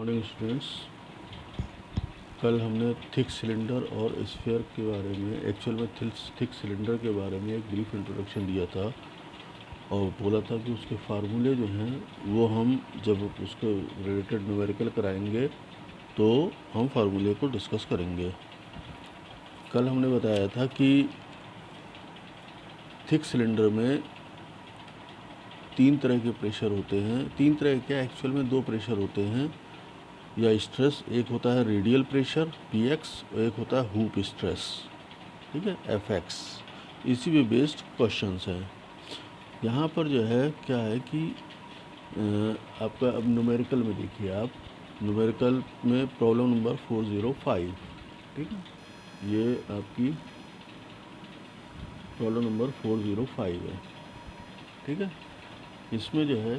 Morning students. कल हमने thick cylinder और स्फीयर के बारे में, एक्चुअल में थिक सिलेंडर के बारे में एक ब्रीफ इंट्रोडक्शन दिया था और बोला था कि उसके फार्मूले जो हैं वो हम जब उसके रिलेटेड न्यूमेरिकल कराएंगे तो हम फार्मूले को डिस्कस करेंगे। कल हमने बताया था कि थिक सिलेंडर में तीन तरह के प्रेशर होते हैं। तीन तरह के, एक्चुअल में दो प्रेशर होते हैं या स्ट्रेस। एक होता है रेडियल प्रेशर Px और एक होता है हुप स्ट्रेस, ठीक है, Fx। इसी पे बेस्ड क्वेश्चंस हैं। यहाँ पर जो है क्या है कि आपका अब न्यूमेरिकल में देखिए, आप न्यूमेरिकल में प्रॉब्लम नंबर 405, ठीक है, ये आपकी प्रॉब्लम नंबर 405 है, ठीक है। इसमें जो है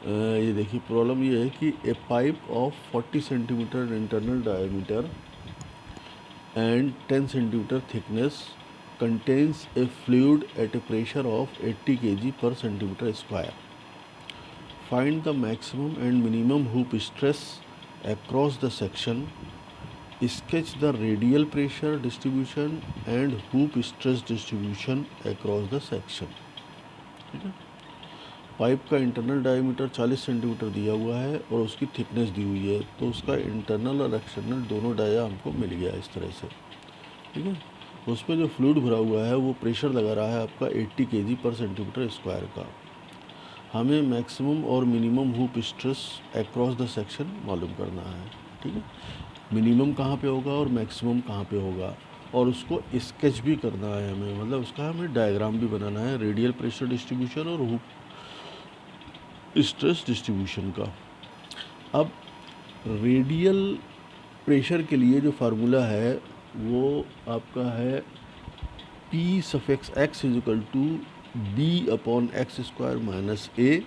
ये देखिए, प्रॉब्लम ये है कि a pipe of 40 centimetre internal diameter and 10 centimetre thickness contains a fluid at a pressure of 80 kg पर centimetre square. Find the maximum and minimum hoop stress across the section. Sketch the radial pressure distribution and hoop stress distribution across the section, ठीक है। Pipe का internal diameter 40 centimetre दिया हुआ है और उसकी thickness दी हुई है, तो उसका इंटरनल और एक्सटर्नल दोनों डाया हमको मिल गया इस तरह से, ठीक है। उस पर जो फ्लूइड भरा हुआ है वो प्रेशर लगा रहा है आपका 80 kg पर सेंटीमीटर स्क्वायर का। हमें मैक्सिमम और minimum hoop stress across the section मालूम करना है, ठीक है। मिनिमम कहाँ पे होगा और मैक्सिमम कहाँ पे होगा, और उसको स्केच भी करना है हमें, मतलब उसका हमें डायग्राम भी बनाना है, रेडियल प्रेशर डिस्ट्रीब्यूशन और हुप स्ट्रेस डिस्ट्रीब्यूशन का। अब रेडियल प्रेशर के लिए जो फार्मूला है वो आपका है P(x) = B/x² - A,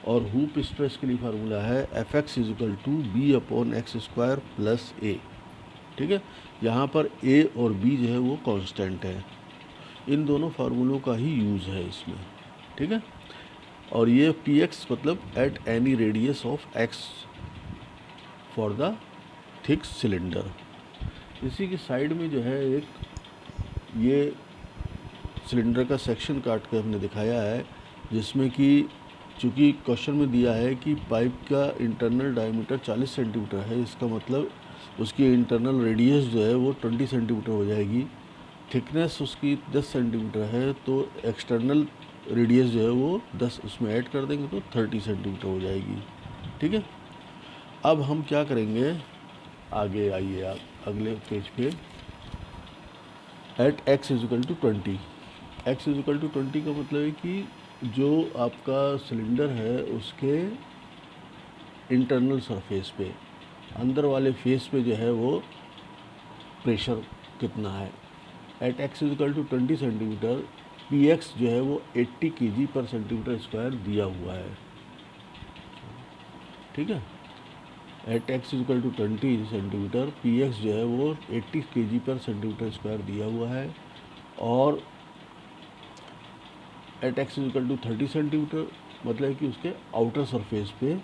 और हुप स्ट्रेस के लिए फार्मूला है Fx = B/x² + A, ठीक है। यहाँ पर A और B जो है वो कांस्टेंट है। इन दोनों फार्मूलों का ही यूज़ है इसमें, ठीक है। और ये Px मतलब at any radius of x for the thick cylinder. इसी की साइड में जो है एक ये सिलेंडर का सेक्शन काट कर हमने दिखाया है, जिसमें कि चूँकि क्वेश्चन में दिया है कि पाइप का इंटरनल डायमीटर 40 सेंटीमीटर है, इसका मतलब उसकी इंटरनल रेडियस जो है वो 20 सेंटीमीटर हो जाएगी। थिकनेस उसकी 10 सेंटीमीटर है, तो एक्सटर्नल रेडियस जो है वो 10 उसमें ऐड कर देंगे तो 30 सेंटीमीटर हो जाएगी, ठीक है। अब हम क्या करेंगे, आगे आइए आप अगले पेज पे। एट x = 20, x = 20 का मतलब है कि जो आपका सिलेंडर है उसके इंटरनल सरफेस पे, अंदर वाले फेस पे जो है वो प्रेशर कितना है। एट x = 20 सेंटीमीटर, Px जो है वो 80 kg पर सेंटीमीटर स्क्वायर दिया हुआ है, ठीक है। एट x = 20 सेंटीमीटर, Px जो है वो 80 kg पर सेंटीमीटर स्क्वायर दिया हुआ है, और एट x = 30 सेंटीमीटर मतलब कि उसके आउटर सरफेस पे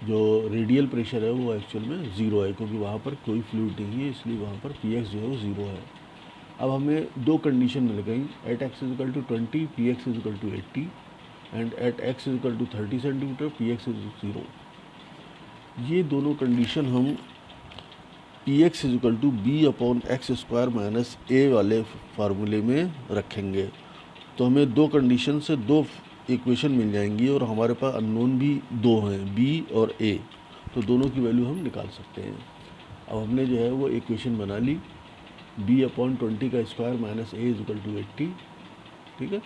जो रेडियल प्रेशर है वो एक्चुअल में 0 है, क्योंकि वहाँ पर कोई फ्लूइड नहीं है, इसलिए वहाँ पर Px जो है वो 0 है। अब हमें दो कंडीशन मिल गई, at x = 20 Px = 80 and at x = 30 centimetre Px = 0। ये दोनों कंडीशन हम Px = B/x² - A वाले फार्मूले में रखेंगे, तो हमें दो कंडीशन से दो इक्वेशन मिल जाएंगी और हमारे पास अननोन भी दो हैं, B और A, तो दोनों की वैल्यू हम निकाल सकते हैं। अब हमने जो है वो इक्वेशन बना ली, B/20 का स्क्वायर माइनस A = 80, ठीक है,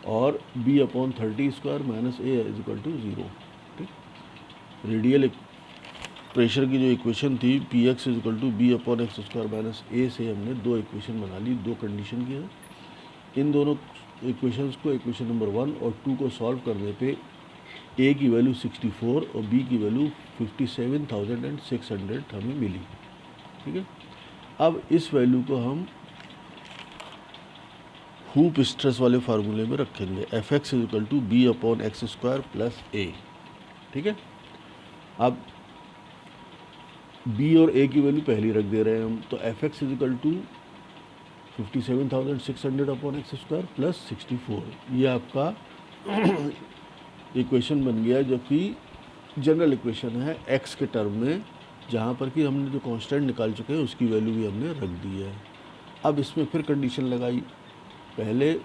और B/30² - A = 0, ठीक। रेडियल प्रेशर की जो इक्वेशन थी Px = B/x² - A से हमने दो इक्वेशन बना ली, दो कंडीशन की है। इन दोनों इक्वेशंस को, इक्वेशन नंबर 1 और 2 को सॉल्व करने पे A की वैल्यू 64 और B की वैल्यू 57,600 हमें मिली, ठीक है। अब इस वैल्यू को हम हुप स्ट्रेस वाले फार्मूले में रखेंगे, Fx = B/x² + A, ठीक है। अब बी और ए की वैल्यू पहले रख दे रहे हैं हम, तो F X is equal to 57,600 upon x square plus 64, ये आपका इक्वेशन बन गया, जो कि जनरल इक्वेशन है एक्स के टर्म में, जहाँ पर कि हमने जो कांस्टेंट निकाल चुके हैं उसकी वैल्यू भी हमने रख दी है। अब इसमें फिर कंडीशन लगाई, पहले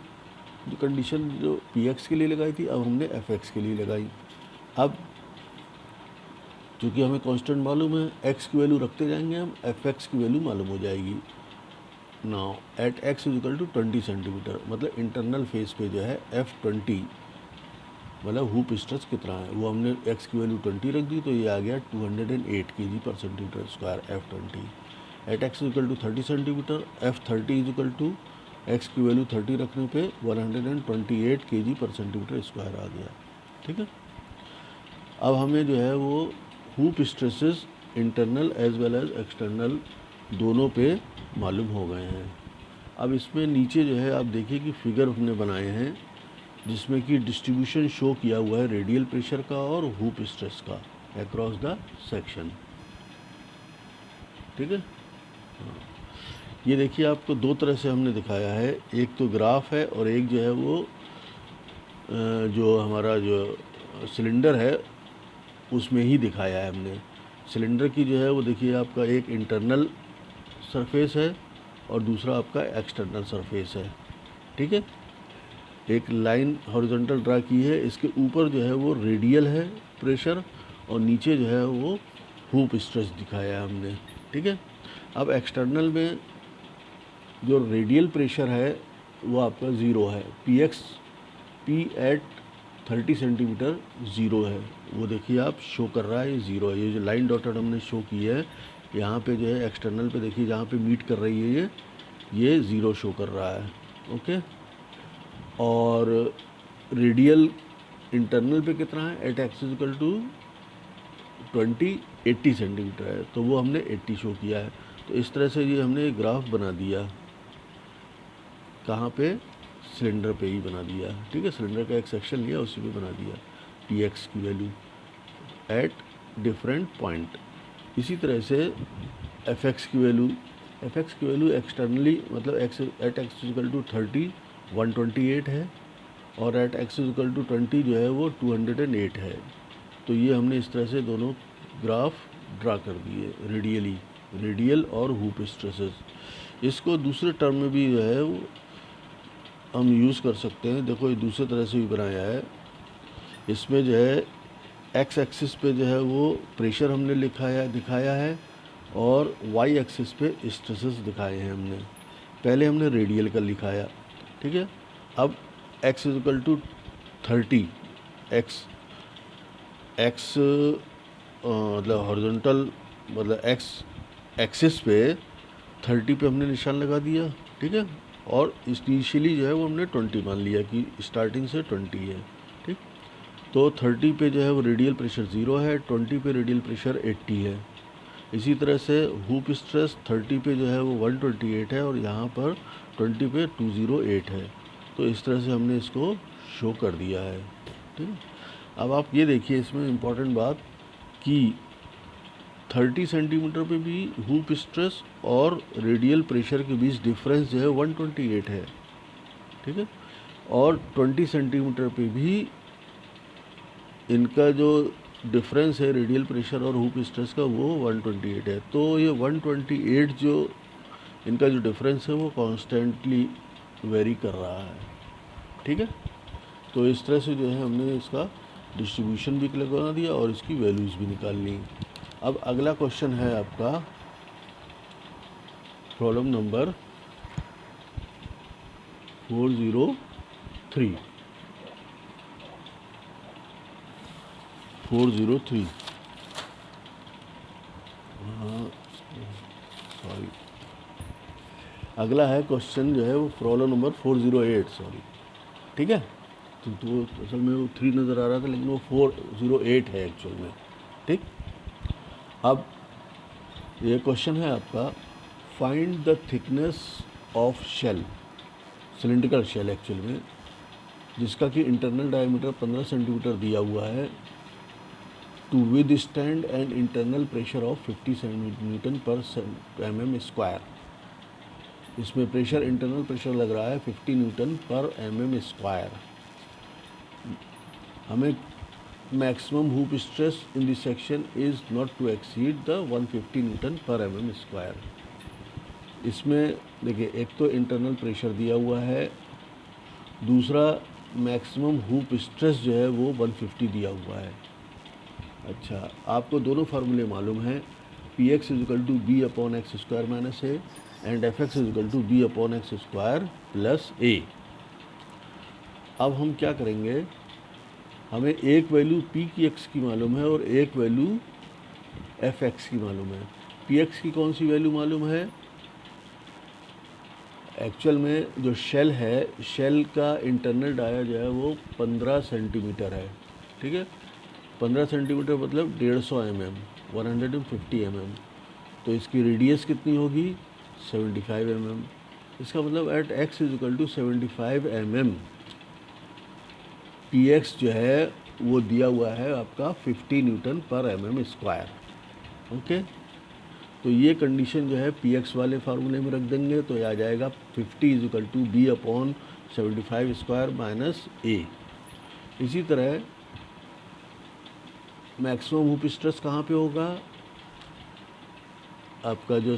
जो कंडीशन जो पी एक्स के लिए लगाई थी, अब हमने एफ एक्स के लिए लगाई। अब चूँकि हमें कांस्टेंट मालूम है, एक्स की वैल्यू रखते जाएंगे हम, एफ एक्स की वैल्यू मालूम हो जाएगी। Now at X is equal to 20 centimetre, मतलब इंटरनल फेस पे जो है F20, मतलब हुप स्ट्रेस कितना है वो हमने एक्स की वैल्यू 20 रख दी, तो ये आ गया 208 kg पर centimetre square F20। At X is equal to 30 centimetre, F30 is equal to X की वैल्यू 30 रखने पे 128 kg पर सेंटीमीटर स्क्वायर आ गया। ठीक है, अब हमें जो है वो hoop stresses internal as well as external दोनों पे मालूम हो गए हैं। अब इसमें नीचे जो है आप देखिए कि फिगर हमने बनाए हैं, जिसमें कि डिस्ट्रीब्यूशन शो किया हुआ है रेडियल प्रेशर का और हुप स्ट्रेस का अक्रॉस द सेक्शन। ठीक है, हाँ, ये देखिए आपको दो तरह से हमने दिखाया है, एक तो ग्राफ है और एक जो है वो जो हमारा जो सिलेंडर है उसमें ही दिखाया है हमने। सिलेंडर की जो है वो देखिए आपका एक इंटरनल सरफेस है और दूसरा आपका एक्सटर्नल सरफेस है। ठीक है, एक लाइन हॉरिजॉन्टल ड्रा की है, इसके ऊपर जो है वो रेडियल है प्रेशर और नीचे जो है वो हुप स्ट्रेस दिखाया है हमने। ठीक है, अब एक्सटर्नल में जो रेडियल प्रेशर है वो आपका ज़ीरो है, पी एट 30 सेंटीमीटर ज़ीरो है, वो देखिए आप शो कर रहा है, ये ज़ीरो है। ये जो लाइन डॉटेड हमने शो की है यहाँ पे जो है एक्सटर्नल पे देखिए जहाँ पे मीट कर रही है ये ज़ीरो शो कर रहा है। ओके, और रेडियल इंटरनल पे कितना है, at X equal to 80 centimetre है, तो वो हमने 80 शो किया है। तो इस तरह से ये हमने ग्राफ बना दिया, कहाँ पे, सिलेंडर पे ही बना दिया। ठीक है, सिलेंडर का एक सेक्शन लिया उसी पे बना दिया पी एक्स की वैल्यू एट डिफरेंट पॉइंट। इसी तरह से एफ एक्स की वैल्यू एक्सटर्नली, मतलब X at X equal to 30 128 है और एट एक्स इक्वल टू 20 जो है वो 208 है। तो ये हमने इस तरह से दोनों ग्राफ ड्रा कर दिए रेडियल और हुप स्ट्रेसेस। इसको दूसरे टर्म में भी जो है वो हम यूज़ कर सकते हैं। देखो ये दूसरे तरह से भी बनाया है, इसमें जो है एक्स एक्सिस पे जो है वो प्रेशर हमने दिखाया है और वाई एक्सिस पे स्ट्रेसेस दिखाए हैं हमने। पहले हमने रेडियल का लिखाया, ठीक है। अब एक्स इक्वल टू 30, एक्स मतलब हॉरिजॉन्टल, मतलब एक्स एक्सिस पे 30 पे हमने निशान लगा दिया, ठीक है। और इनिशियली जो है वो हमने 20 मान लिया कि स्टार्टिंग से 20 है, ठीक। तो 30 पे जो है वो रेडियल प्रेशर 0 है, 20 पे रेडियल प्रेशर 80 है। इसी तरह से हुप स्ट्रेस 30 पे जो है वो 128 है और यहाँ पर 20 पे 208 है। तो इस तरह से हमने इसको शो कर दिया है, ठीक है। अब आप ये देखिए इसमें इम्पॉर्टेंट बात कि 30 सेंटीमीटर पे भी हुप स्ट्रेस और रेडियल प्रेशर के बीच डिफरेंस जो है 128 है, ठीक है। और 20 सेंटीमीटर पे भी इनका जो डिफरेंस है रेडियल प्रेशर और हुप स्ट्रेस का वो 128 है। तो ये 128 जो इनका जो डिफरेंस है वो कॉन्स्टेंटली वेरी कर रहा है, ठीक है। तो इस तरह से जो है हमने इसका डिस्ट्रीब्यूशन भी लगा दिया और इसकी वैल्यूज़ भी निकाल ली। अब अगला क्वेश्चन है आपका प्रॉब्लम नंबर 403। सॉरी, अगला है क्वेश्चन जो है वो प्रॉब्लम नंबर 408, सॉरी, ठीक है। तो असल में वो 3 नज़र आ रहा था लेकिन वो 408 है एक्चुअल में, ठीक। अब ये क्वेश्चन है आपका, find the thickness of shell, cylindrical shell actual में, जिसका कि इंटरनल डायमीटर 15 सेंटीमीटर दिया हुआ है to withstand an internal pressure of 50 newton per mm square. इसमें प्रेशर, इंटरनल प्रेशर लग रहा है 50 न्यूटन पर mm स्क्वायर। हमें maximum hoop stress in this section is not to exceed the 150 newton per mm square. इसमें देखिए, एक तो internal pressure दिया हुआ है, दूसरा मैक्सिमम हुप स्ट्रेस जो है वो 150 दिया हुआ है। अच्छा, आपको दोनों फार्मूले मालूम हैं, P X is equal to B upon x square minus A and F X is equal to B upon x square plus A. अब हम क्या करेंगे, हमें एक वैल्यू पी की एक्स की मालूम है और एक वैल्यू एफ एक्स की मालूम है। पी एक्स की कौन सी वैल्यू मालूम है? एक्चुअल में जो शेल है, शेल का इंटरनल डाया जो है वो 15 सेंटीमीटर है। ठीक है, 15 सेंटीमीटर मतलब 150 mm, 150 mm। तो इसकी रेडियस कितनी होगी? 75 mm। इसका मतलब at X is equal to 75 mm P X जो है वो दिया हुआ है आपका 50 newton per mm square. Okay, तो ये कंडीशन जो है पी एक्स वाले फार्मूले में रख देंगे तो ये आ जाएगा 50 is equal to B upon 75 square minus A. इसी तरह मैक्सिमम हुप स्ट्रेस कहाँ पे होगा? आपका जो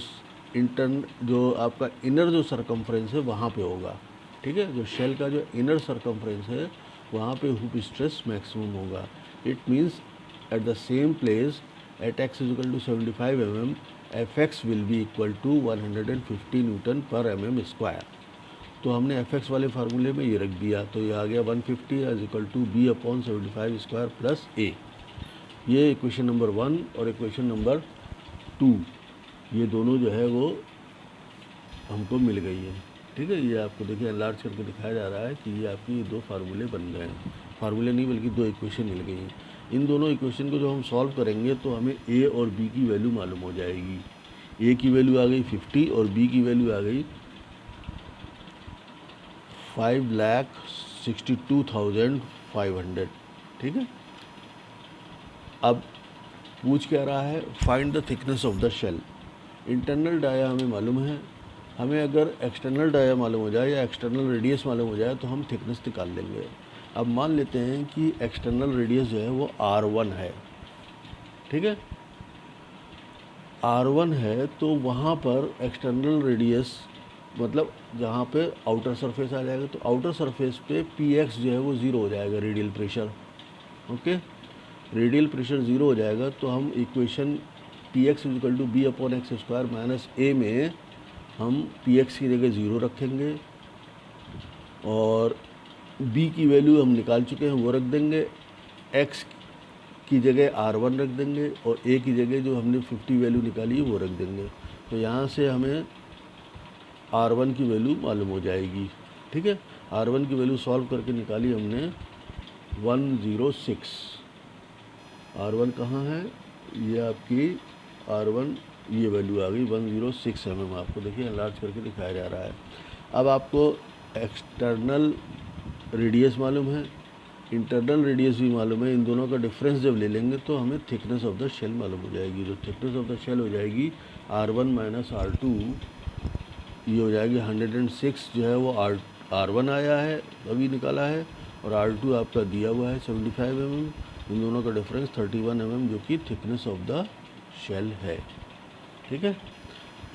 आपका इनर जो सरकमफ्रेंस है वहाँ पे होगा। ठीक है, जो शेल का जो इनर सरकमफ्रेंस है वहाँ पे हुप स्ट्रेस मैक्सिमम होगा। It means at the same place at X is equal to 75 mm F X will be equal to 150 newton per mm square. तो हमने एफ एक्स वाले फार्मूले में ये रख दिया, तो ये आ गया 150 is equal to B upon 75 square plus A. ये इक्वेशन नंबर 1 और इक्वेशन नंबर 2 ये दोनों जो है वो हमको मिल गई है। ठीक है, ये आपको देखिए एनलार्ज करके दिखाया जा रहा है कि ये आपकी दो फार्मूले बन गए हैं। फार्मूले नहीं बल्कि दो इक्वेशन मिल गई हैं। इन दोनों इक्वेशन को जो हम सॉल्व करेंगे तो हमें ए और बी की वैल्यू मालूम हो जाएगी। ए की वैल्यू आ गई 50 और बी की वैल्यू आ गई 5,62,500। ठीक है, अब पूछ क्या रहा है, find the thickness of the shell. Internal dia हमें मालूम है, हमें अगर एक्सटर्नल डाया मालूम हो जाए या एक्सटर्नल रेडियस मालूम हो जाए तो हम थिकनेस निकाल लेंगे। अब मान लेते हैं कि एक्सटर्नल रेडियस जो है वो R1 है। ठीक है, R1 है तो वहाँ पर एक्सटर्नल रेडियस मतलब जहाँ पे आउटर सरफेस आ जाएगा तो आउटर सरफेस पे Px जो है वो ज़ीरो हो जाएगा, radial pressure. Okay, radial pressure zero हो जाएगा तो हम equation P X is equal to B upon x square minus A में हम पी एक्स की जगह ज़ीरो रखेंगे और बी की वैल्यू हम निकाल चुके हैं वो रख देंगे, एक्स की जगह R1 रख देंगे और ए की जगह जो हमने 50 वैल्यू निकाली है वो रख देंगे। तो यहाँ से हमें R1 की वैल्यू मालूम हो जाएगी। ठीक है, R1 की वैल्यू सॉल्व करके निकाली हमने 106। R1 कहाँ है? ये आपकी R1 ये वैल्यू आ गई 106 mm। आपको देखिए एनलार्ज करके दिखाया जा रहा है। अब आपको एक्सटर्नल रेडियस मालूम है, इंटरनल रेडियस भी मालूम है। इन दोनों का डिफरेंस जब ले लेंगे तो हमें थिकनेस ऑफ द शेल मालूम हो जाएगी। जो थिकनेस ऑफ द शेल हो जाएगी R1 माइनस R2, ये हो जाएगी 106 जो है वो R1 आया है अभी निकाला है और R2 आपका दिया हुआ है 75 mm। इन दोनों का डिफरेंस 31 mm जो कि थिकनेस ऑफ द शेल है। ठीक है,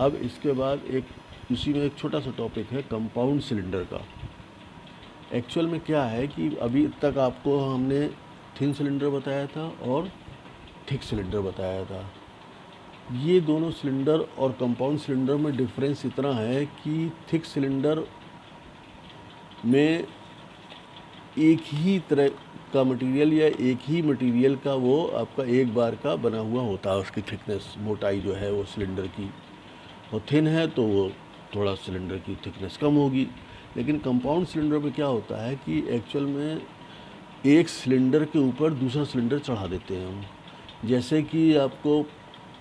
अब इसके बाद इसी में एक छोटा सा टॉपिक है कंपाउंड सिलेंडर का। एक्चुअल में क्या है कि अभी तक आपको हमने थिन सिलेंडर बताया था और थिक सिलेंडर बताया था। ये दोनों सिलेंडर और कंपाउंड सिलेंडर में डिफरेंस इतना है कि थिक सिलेंडर में एक ही तरह का मटेरियल या एक ही मटेरियल का वो आपका एक बार का बना हुआ होता है, उसकी थिकनेस मोटाई जो है वो सिलेंडर की। और थिन है तो वो थोड़ा सिलेंडर की थिकनेस कम होगी। लेकिन कंपाउंड सिलेंडर में क्या होता है कि एक्चुअल में एक सिलेंडर के ऊपर दूसरा सिलेंडर चढ़ा देते हैं हम। जैसे कि आपको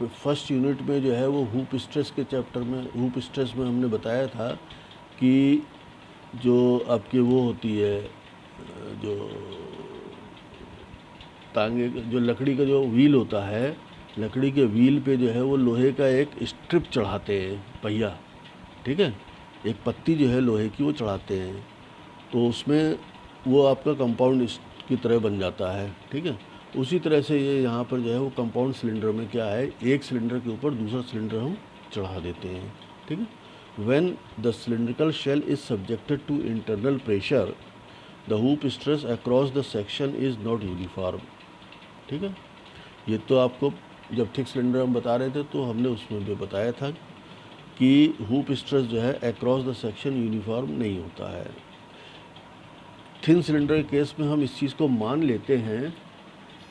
फर्स्ट यूनिट में जो है वो हुप स्ट्रेस के चैप्टर में, हुप स्ट्रेस में हमने बताया था कि जो आपकी वो होती है, जो तांगे जो लकड़ी का जो व्हील होता है, लकड़ी के व्हील पे जो है वो लोहे का एक स्ट्रिप चढ़ाते हैं, पहिया, ठीक है, एक पत्ती जो है लोहे की वो चढ़ाते हैं, तो उसमें वो आपका कंपाउंड की तरह बन जाता है, ठीक है। उसी तरह से ये यहाँ पर जो है वो कंपाउंड सिलेंडर में क्या है, एक सिलेंडर के ऊपर दूसरा सिलेंडर हम चढ़ा देते हैं, ठीक है। When the cylindrical shell is subjected to internal pressure the hoop stress across the section is not uniform, ठीक है। ये तो आपको जब थिक सिलेंडर हम बता रहे थे तो हमने उसमें भी बताया था कि हुप स्ट्रेस जो है अक्रॉस द सेक्शन यूनिफॉर्म नहीं होता है। थिन सिलेंडर के केस में हम इस चीज़ को मान लेते हैं,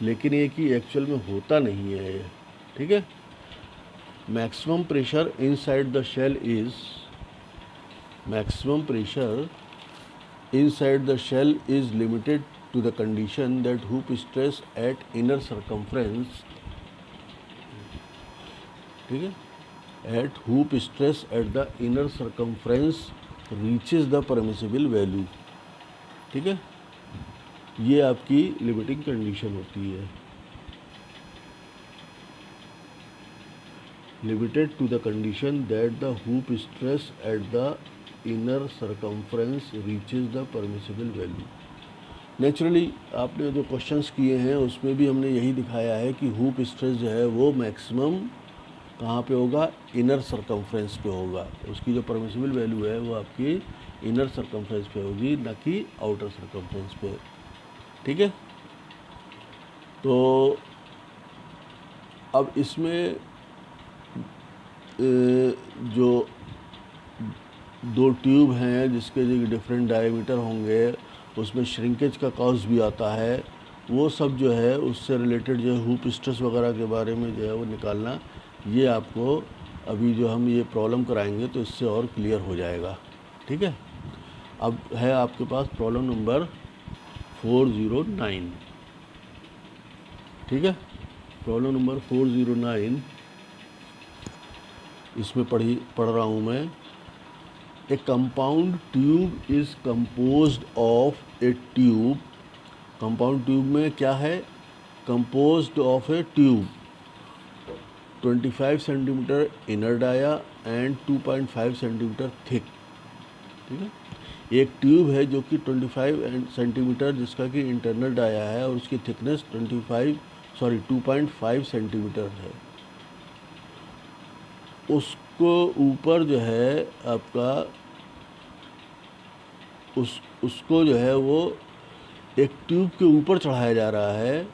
लेकिन ये कि एक्चुअल में होता नहीं है ये, ठीक है। Maximum pressure inside the shell is, maximum pressure inside the shell is limited to the condition that hoop stress at inner circumference, ठीक है, at hoop stress at the inner circumference reaches the permissible value, ठीक है। ये आपकी limiting condition होती है, limited to the condition that the hoop stress at the inner circumference reaches the permissible value. Naturally आपने जो क्वेश्चंस किए हैं उसमें भी हमने यही दिखाया है कि हुप स्ट्रेस जो है वो मैक्सिमम कहाँ पे होगा, इनर सर्कम्फ्रेंस पे होगा, उसकी जो परमिसिबल वैल्यू है वो आपकी इनर सर्कम्फ्रेंस पे होगी, ना कि आउटर सर्कम्फ्रेंस पे, ठीक है। तो अब इसमें जो दो ट्यूब हैं जिसके जो डिफरेंट डायमीटर होंगे, उसमें श्रिंकेज का कॉज भी आता है, वो सब जो है उससे रिलेटेड जो है हुप स्ट्रेस वगैरह के बारे में जो है वो निकालना, ये आपको अभी जो हम ये प्रॉब्लम कराएंगे तो इससे और क्लियर हो जाएगा, ठीक है। अब है आपके पास प्रॉब्लम नंबर 409, ठीक है। प्रॉब्लम नंबर 409 इसमें पढ़ रहा हूँ मैं। A compound tube is composed of a tube, compound tube में क्या है, composed of a tube 25 cm inner dia and 2.5 cm thick, ठीक है। एक ट्यूब है जो कि 25 सेंटीमीटर जिसका कि इंटरनल डाया है और उसकी थिकनेस 2.5 सेंटीमीटर है। उसको ऊपर जो है आपका उसको जो है वो एक ट्यूब के ऊपर चढ़ाया जा रहा है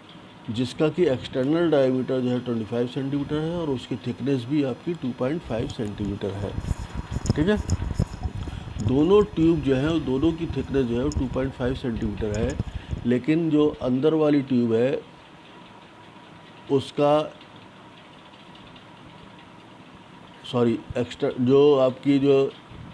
जिसका कि एक्सटर्नल डायमीटर जो है 25 सेंटीमीटर है और उसकी थिकनेस भी आपकी 2.5 सेंटीमीटर है, ठीक है। दोनों ट्यूब जो है दोनों की थिकनेस जो है 2.5 सेंटीमीटर है, लेकिन जो अंदर वाली ट्यूब है उसका जो आपकी जो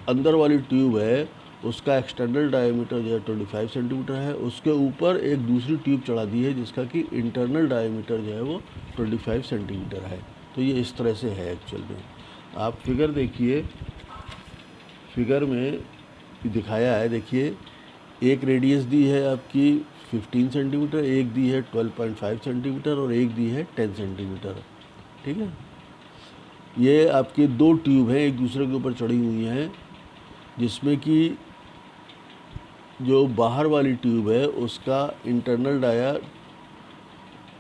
अंदर वाली ट्यूब है उसका एक्सटर्नल डायमीटर जो है 25 सेंटीमीटर है, उसके ऊपर एक दूसरी ट्यूब चढ़ा दी है जिसका कि इंटरनल डायमीटर जो है वो 25 सेंटीमीटर है। तो ये इस तरह से है एक्चुअल में। आप फिगर देखिए, फिगर में दिखाया है, देखिए एक रेडियस दी है आपकी 15 सेंटीमीटर, एक दी है 12.5 सेंटीमीटर और एक दी है 10 सेंटीमीटर, ठीक है। ये आपके दो ट्यूब हैं एक दूसरे के ऊपर चढ़ी हुई हैं, जिसमें कि जो बाहर वाली ट्यूब है उसका इंटरनल डाया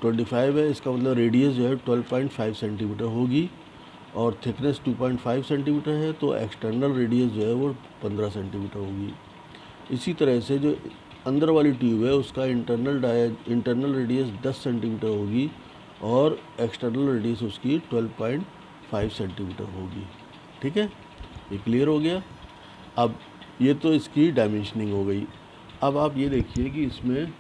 25 है, इसका मतलब रेडियस जो है 12.5 सेंटीमीटर होगी और थिकनेस 2.5 सेंटीमीटर है, तो एक्सटर्नल रेडियस जो है वो 15 सेंटीमीटर होगी। इसी तरह से जो अंदर वाली ट्यूब है उसका इंटरनल रेडियस 10 सेंटीमीटर होगी और एक्सटर्नल रेडियस उसकी 12.5 सेंटीमीटर होगी, ठीक है। ये क्लियर हो गया। अब ये तो इसकी डायमेंशनिंग हो गई। अब आप ये देखिए कि इसमें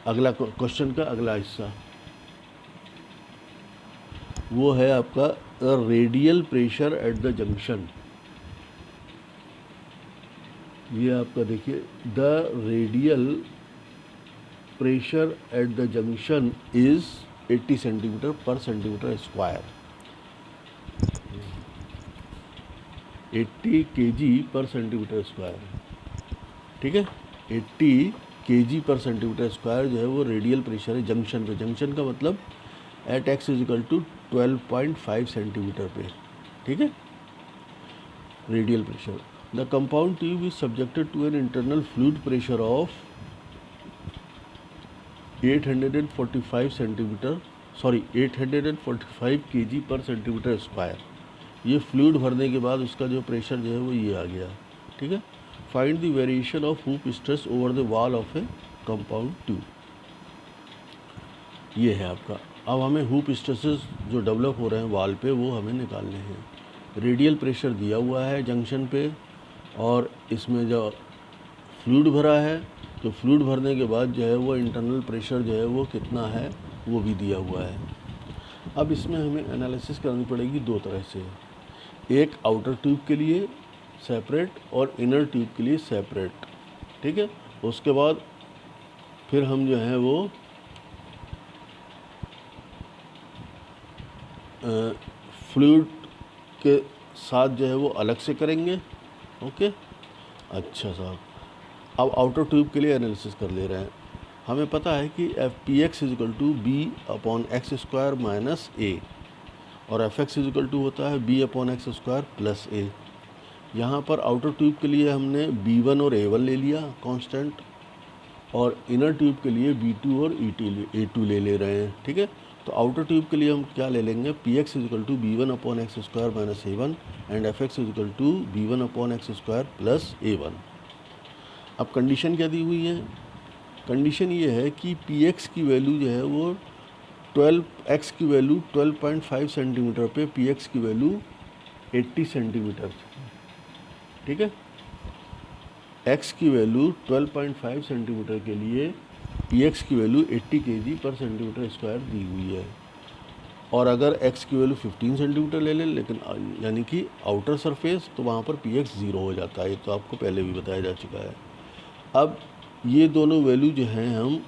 अगला क्वेश्चन का अगला हिस्सा वो है आपका radial pressure at the junction. ये आपका देखिए, the radial pressure at the junction is 80 centimetre पर सेंटीमीटर स्क्वायर, 80 kg पर सेंटीमीटर स्क्वायर, ठीक है। 80 केजी पर सेंटीमीटर स्क्वायर जो है वो रेडियल प्रेशर है जंक्शन पे। जंक्शन का मतलब at X is equal to 12.5 centimetre पे, ठीक है, radial pressure. The compound tube is subjected to an internal fluid pressure of 845 centimetre 845 KG per centimetre square. ये फ्लूइड भरने के बाद उसका जो प्रेशर जो है वो ये आ गया, ठीक है। Find the variation of hoop stress over the wall of A compound tube, ये है आपका। अब हमें हूप स्ट्रेसेस जो डेवलप हो रहे हैं वॉल पे वो हमें निकालने हैं। रेडियल प्रेशर दिया हुआ है जंक्शन पे, और इसमें जो फ्लूइड भरा है, तो फ्लूइड भरने के बाद जो है वो इंटरनल प्रेशर जो है वो कितना है वो भी दिया हुआ है। अब इसमें हमें एनालिसिस करनी पड़ेगी दो तरह से, एक आउटर ट्यूब के लिए सेपरेट और इनर ट्यूब के लिए सेपरेट, ठीक है। उसके बाद फिर हम जो है वो फ्लूइड के साथ जो है वो अलग से करेंगे, ओके। अच्छा साहब, अब आउटर ट्यूब के लिए एनालिसिस कर ले रहे हैं। हमें पता है कि F P x is equal to B upon x square minus A, और F x is equal to होता है B upon x square plus A. यहाँ पर आउटर ट्यूब के लिए हमने B1 और A1 ले लिया कांस्टेंट, और इनर ट्यूब के लिए B2 और A2 ले रहे हैं, ठीक है। तो आउटर ट्यूब के लिए हम क्या ले लेंगे, P x is equal to B1 upon x square minus A1 and F x is equal to B1 upon x square plus A1। अब कंडीशन क्या दी हुई है, कंडीशन ये है कि पी एक्स की वैल्यू जो है वो 12x की वैल्यू 12.5 सेंटीमीटर पे पी एक्स की वैल्यू 80 सेंटीमीटर, ठीक है। x की वैल्यू 12.5 सेंटीमीटर के लिए px की value 80 KG per centimetre square दी हुई है। और अगर x की वैल्यू 15 सेंटीमीटर ले लें, लेकिन यानी कि आउटर सरफेस, तो वहाँ पर px 0 हो जाता है। ये तो आपको पहले भी बताया जा चुका है। अब ये दोनों वैल्यू जो हैं हम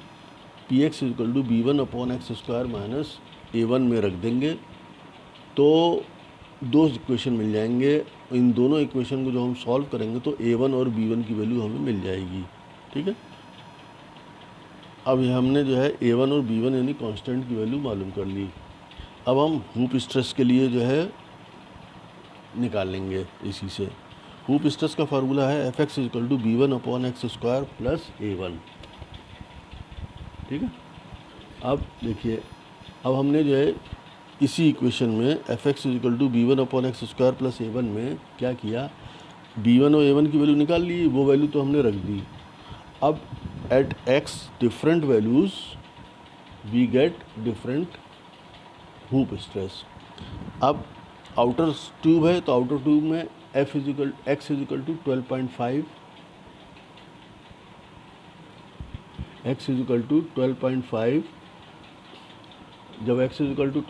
px equal to B1 upon x square minus A1 में रख देंगे, तो दो इक्वेशन मिल जाएंगे। इन दोनों इक्वेशन को जो हम सॉल्व करेंगे तो A1 और B1 की वैल्यू हमें मिल जाएगी, ठीक है। अब हमने जो है A1 और B1 यानी कांस्टेंट की वैल्यू मालूम कर ली। अब हम हूप स्ट्रेस के लिए जो है निकाल लेंगे इसी से। हूप स्ट्रेस का फार्मूला है F x equal to B1 upon x square plus A1, ठीक है। अब देखिए, अब हमने जो है इसी इक्वेशन में F x equal to B1 upon x square plus A1 में क्या किया, B1 और A1 की वैल्यू निकाल ली, वो वैल्यू तो हमने रख दी। अब at x different values we get different hoop stress. अब आउटर ट्यूब है तो आउटर ट्यूब में x is equal to 12.5, x is equal to 12.5। जब x इज इक्वल टू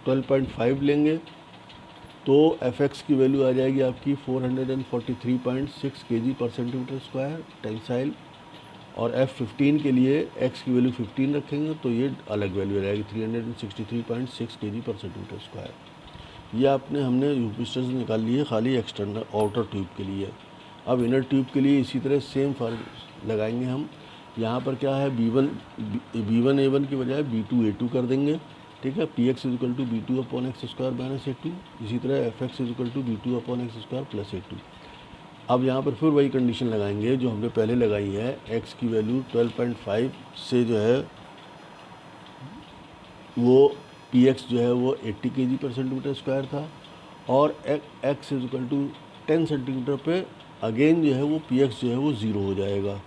12.5 लेंगे तो एफ एक्स की वैल्यू आ जाएगी आपकी 443.6 KG per centimetre square tensile, और F15 के लिए x की वैल्यू 15 रखेंगे तो ये अलग वैल्यू आ जाएगी 363.6 केजी पर सेंटीमीटर स्क्वायर। ये हमने हूप स्ट्रेस निकाल लिए खाली एक्सटर्नल आउटर ट्यूब के लिए। अब इनर ट्यूब के लिए इसी तरह सेम फॉर्म लगाएंगे हम। यहाँ पर क्या है, B1 A1 की बजाय B2 A2 कर देंगे, ठीक है। P x is equal to B2 upon x square minus A2। इसी तरह F x is equal to B2 upon x square plus A2। अब यहाँ पर फिर वही कंडीशन लगाएंगे जो हमने पहले लगाई है। x की वैल्यू 12.5 से जो है वो px जो है वो 80 केजी पर सेंटीमीटर स्क्वायर था, और x is equal to 10 centimetre पे अगेन जो है वो px जो है वो 0 हो जाएगा,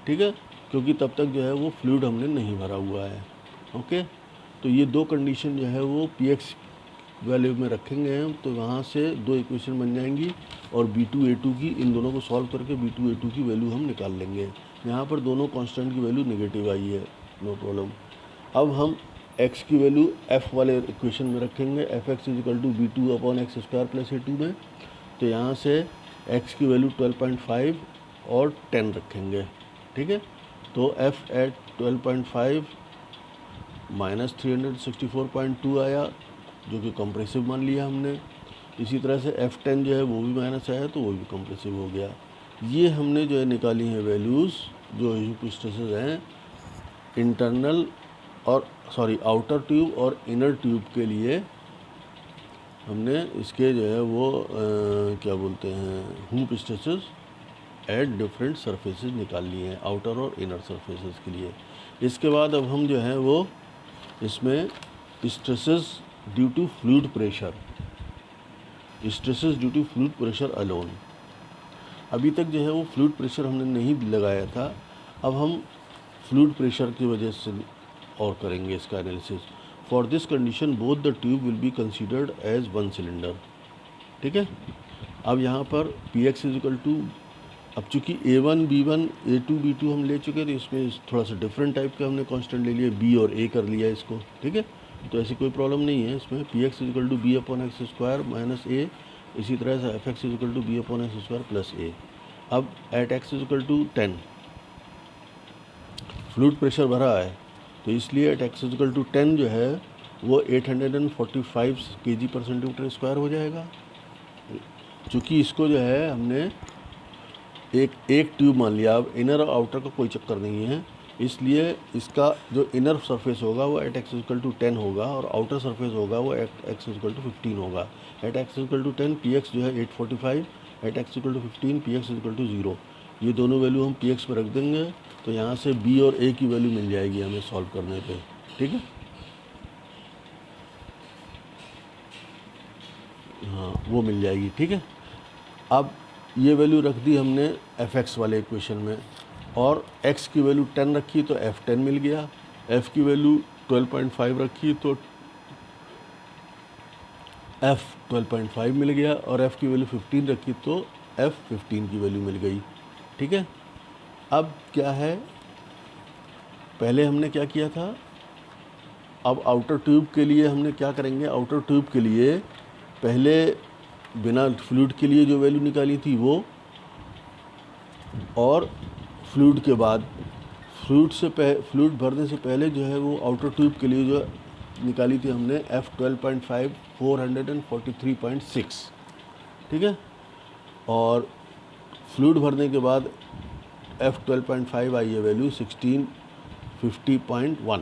ठीक है, क्योंकि तब तक जो है वो फ्लूइड हमने नहीं भरा हुआ है, ओके। तो ये दो कंडीशन जो है वो px वैल्यू में रखेंगे हम, तो वहाँ से दो इक्वेशन बन जाएंगी, और B2 A2 की, इन दोनों को सॉल्व करके B2 A2 की वैल्यू हम निकाल लेंगे। यहाँ पर दोनों कांस्टेंट की वैल्यू नेगेटिव आई है, नो प्रॉब्लम। अब हम x की वैल्यू f वाले इक्वेशन में रखेंगे, F x is equal to B2 upon x square plus A2 में। तो यहाँ से x की वैल्यू 12.5 और 10 रखेंगे, ठीक है। तो f एट 12.5 माइनस 364.2 आया, जो कि कंप्रेसिव मान लिया हमने। इसी तरह से F10 जो है वो भी माइनस आया, तो वो भी कंप्रेसिव हो गया। ये हमने जो है निकाली हैं वैल्यूज़ जो स्ट्रेसेस हैं इंटरनल और आउटर ट्यूब और इनर ट्यूब के लिए हमने इसके जो है वो क्या बोलते हैं hoop stresses at different surfaces निकाल लिए हैं आउटर और इनर सरफेसेस के लिए। इसके बाद अब हम जो है वो इसमें stresses due to fluid pressure alone, अभी तक जो है वो फ्लूइड प्रेशर हमने नहीं लगाया था, अब हम फ्लूइड प्रेशर की वजह से और करेंगे इसका analysis. For this condition both the tube will be considered as one cylinder. ठीक है, अब यहाँ पर Px इजिकल टू, अब चूँकि A1 B1 A2 B2 हम ले चुके थे, इसमें थोड़ा सा डिफरेंट टाइप का हमने कांस्टेंट ले लिया, B और A कर लिया इसको। ठीक है, तो ऐसी कोई प्रॉब्लम नहीं है इसमें। Px is equal to B upon x square minus A, इसी तरह से Fx is equal to B upon x square plus A। अब at x is equal to 10 fluid pressure भरा है, तो इसलिए एट x इजिकल टू 10 जो है वो 845 kg/cm² हो जाएगा। चूँकि इसको जो है हमने एक ट्यूब मान लिया, अब इनर और आउटर का कोई चक्कर नहीं है, इसलिए इसका जो इनर सरफेस होगा वो एट x इक्वल टू 10 होगा और आउटर सरफेस होगा वो एट x इक्वल टू 15 होगा। At x equal to 10 Px जो है 845, at x equal to 15 Px equal to 0। ये दोनों वैल्यू हम Px में रख देंगे, तो यहाँ से B और A की वैल्यू मिल जाएगी हमें सॉल्व करने पे। ठीक है, हाँ वो मिल जाएगी। ठीक है, अब ये वैल्यू रख दी हमने Fx वाले इक्वेशन में, और x की वैल्यू 10 रखी तो F10 मिल गया, F की वैल्यू 12.5 रखी तो F 12.5 मिल गया, और F की वैल्यू 15 रखी तो F15 की वैल्यू मिल गई। ठीक है, अब क्या है, पहले हमने क्या किया था, अब आउटर ट्यूब के लिए हमने क्या करेंगे, आउटर ट्यूब के लिए पहले बिना फ्लूइड के लिए जो वैल्यू निकाली थी वो, और फ्लूइड के बाद फ्लूइड भरने से पहले जो है वो आउटर ट्यूब के लिए जो निकाली थी हमने F12.5 443.6। ठीक है, और फ्लूइड भरने के बाद F12.5 आई है वैल्यू 1650.1।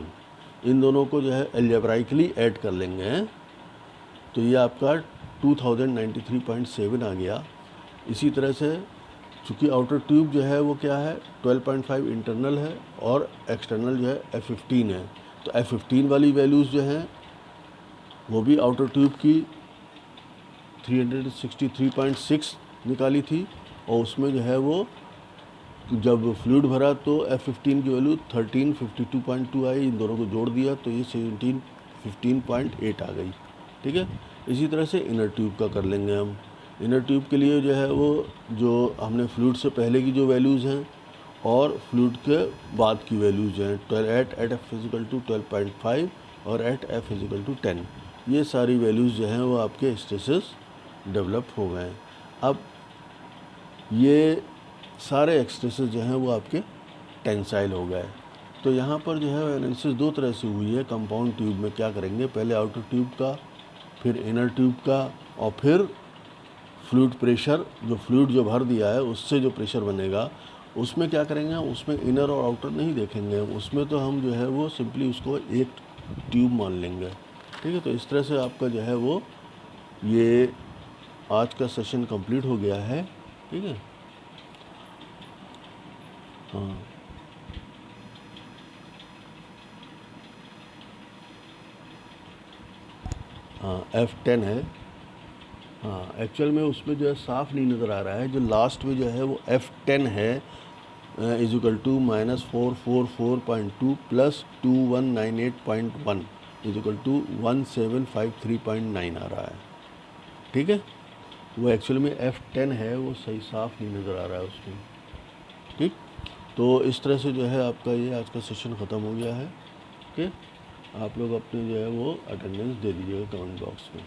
इन दोनों को जो है एल्जेब्राइकली ऐड कर लेंगे, तो ये आपका 2093.7 आ गया। इसी तरह से चूँकि आउटर ट्यूब जो है वो क्या है 12.5 इंटरनल है और एक्सटर्नल जो है F15 है, तो F15 वाली वैल्यूज़ जो हैं वो भी आउटर ट्यूब की 363.6 निकाली थी, और उसमें जो है वो जब फ्लूइड भरा तो F15 की वैल्यू 1352.2 आई, इन दोनों को जोड़ दिया तो ये 1715.8 आ गई। ठीक है, इसी तरह से इनर ट्यूब का कर लेंगे हम। इनर ट्यूब के लिए जो है वो जो हमने फ्लूइड से पहले की जो वैल्यूज़ हैं और फ्लूइड के बाद की वैल्यूज़ हैं, एट F इजिकल टू 12.5 और एट F इजिकल टू 10, ये सारी वैल्यूज़ जो हैं वो आपके स्ट्रेसेस डेवलप हो गए हैं। अब ये सारे स्ट्रेसेस जो हैं वो आपके टेंसाइल हो गए। तो यहाँ पर जो है एनालिसिस दो तरह से हुई है। कंपाउंड ट्यूब में क्या करेंगे, पहले आउटर ट्यूब का, फिर इनर ट्यूब का, और फिर फ्लूइड प्रेशर, जो फ्लूइड जो भर दिया है उससे जो प्रेशर बनेगा उसमें क्या करेंगे हम, उसमें इनर और आउटर नहीं देखेंगे, उसमें तो हम जो है वो सिंपली उसको एक ट्यूब मान लेंगे। ठीक है, तो इस तरह से आपका जो है वो ये आज का सेशन कंप्लीट हो गया है। ठीक है, हाँ हाँ F10 है। हाँ एक्चुअल में उसमें जो है साफ़ नहीं नज़र आ रहा है, जो लास्ट में जो है वो F10 है is equal to -444.2 plus 2198.1 is equal to 1753.9 आ रहा है। ठीक है, वो एक्चुअल में F10 है, वो सही साफ़ नहीं नज़र आ रहा है उसमें। ठीक, तो इस तरह से जो है आपका ये आज का सेशन ख़त्म हो गया है। ठीक, आप लोग अपने जो है वो अटेंडेंस दे दीजिएगा कमेंट बॉक्स में।